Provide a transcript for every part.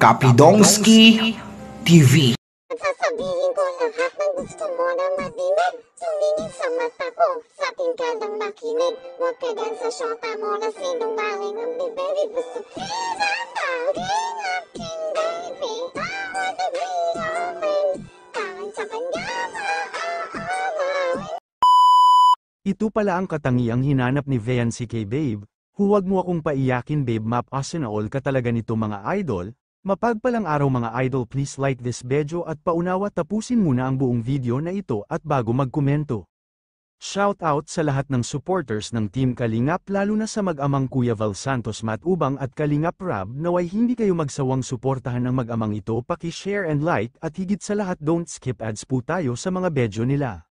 Kapidongski TV. Sasabihin ko lahat ng gusto mo na madinig. Sumingin sa mata ko, sa tingkadang makinig. Huwag ka dyan sa syota mo na sinungaling ang bibig. Gusto kitang tawagin aking baby. Tawag na gawin, tangan sa kanya maaawawin. Ito pala ang katangiang hinanap ni Viancy kay Babe. Huwag mo akong paiyakin babe, map all ka talaga nito mga idol. Mapagpalang araw mga idol, please like this video at paunawa tapusin muna ang buong video na ito at bago magkomento. Shout out sa lahat ng supporters ng Team Kalingap lalo na sa mag-amang Kuya Val Santos Matubang at Kalingap Rab, naway hindi kayo magsawang suportahan ng mag-amang ito, paki-share and like at higit sa lahat don't skip ads po tayo sa mga video nila.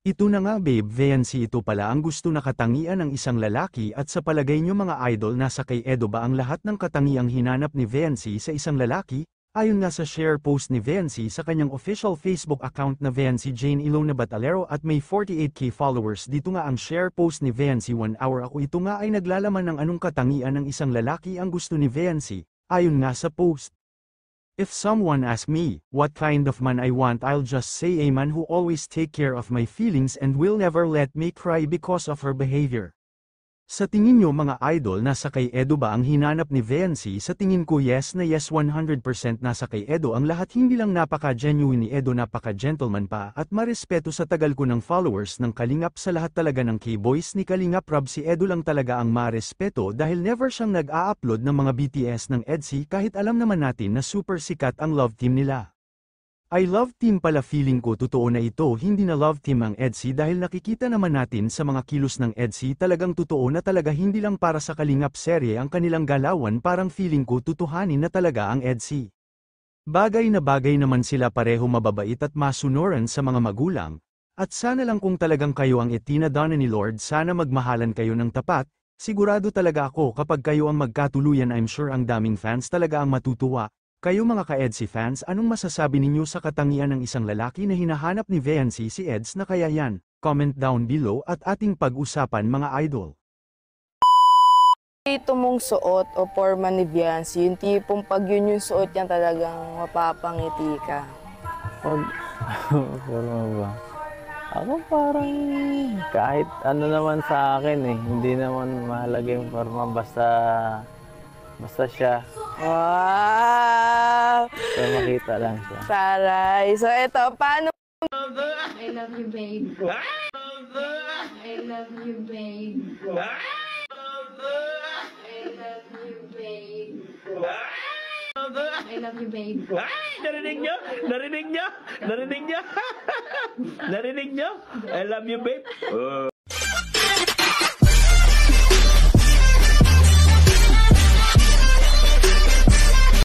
Ito na nga babe, Viancy, ito pala ang gusto na katangian ng isang lalaki at sa palagay nyo mga idol, nasa kay Edo ba ang lahat ng katangiang hinanap ni Viancy sa isang lalaki? Ayon nga sa share post ni Viancy sa kanyang official Facebook account na Viancy Jane Ilona Batalero at may 48k followers. Dito nga ang share post ni Viancy 1 hour ako. Ito nga ay naglalaman ng anong katangian ng isang lalaki ang gusto ni Viancy. Ayon nga sa post. If someone asks me, what kind of man I want, I'll just say a man who always take care of my feelings and will never let me cry because of her behavior. Sa tingin nyo mga idol, nasa kay Edo ba ang hinanap ni Viancy? Sa tingin ko yes na yes, 100% nasa kay Edo ang lahat. Hindi lang napaka-genuine ni Edo, napaka-gentleman pa at marespeto. Sa tagal ko ng followers ng Kalingap, sa lahat talaga ng K-boys ni Kalingap Rab, si Edo lang talaga ang marespeto dahil never siyang nag-a-upload ng mga BTS ng EDSI kahit alam naman natin na super sikat ang love team nila. I love team pala, feeling ko totoo na ito, hindi na love team ang EDSI dahil nakikita naman natin sa mga kilos ng EDSI talagang totoo na talaga, hindi lang para sa Kalingap serye ang kanilang galawan, parang feeling ko tutuhanin na talaga ang EDSI. Bagay na bagay naman sila, pareho mababait at masunuran sa mga magulang, at sana lang kung talagang kayo ang itinadana ni Lord, sana magmahalan kayo ng tapat. Sigurado talaga ako kapag kayo ang magkatuluyan, I'm sure ang daming fans talaga ang matutuwa. Kayo mga ka-EDSI fans, anong masasabi ninyo sa katangian ng isang lalaki na hinahanap ni Viancy? Si Eds na kaya yan? Comment down below at ating pag-usapan mga idol. Ito mong suot o forma ni Viancy, yung tipong pag yun yung suot yan talagang mapapangiti ka. Forma ba? Ako parang kahit ano naman sa akin eh. Hindi naman mahalaga yung forma, basta siya. Wow! So makita lang siya. Taray. So ito, paano? I love you, babe. I love you, babe. I love you, babe. I love you, babe. Ay! Narinig nyo? Narinig nyo? Narinig nyo? Narinig nyo? I love you, babe.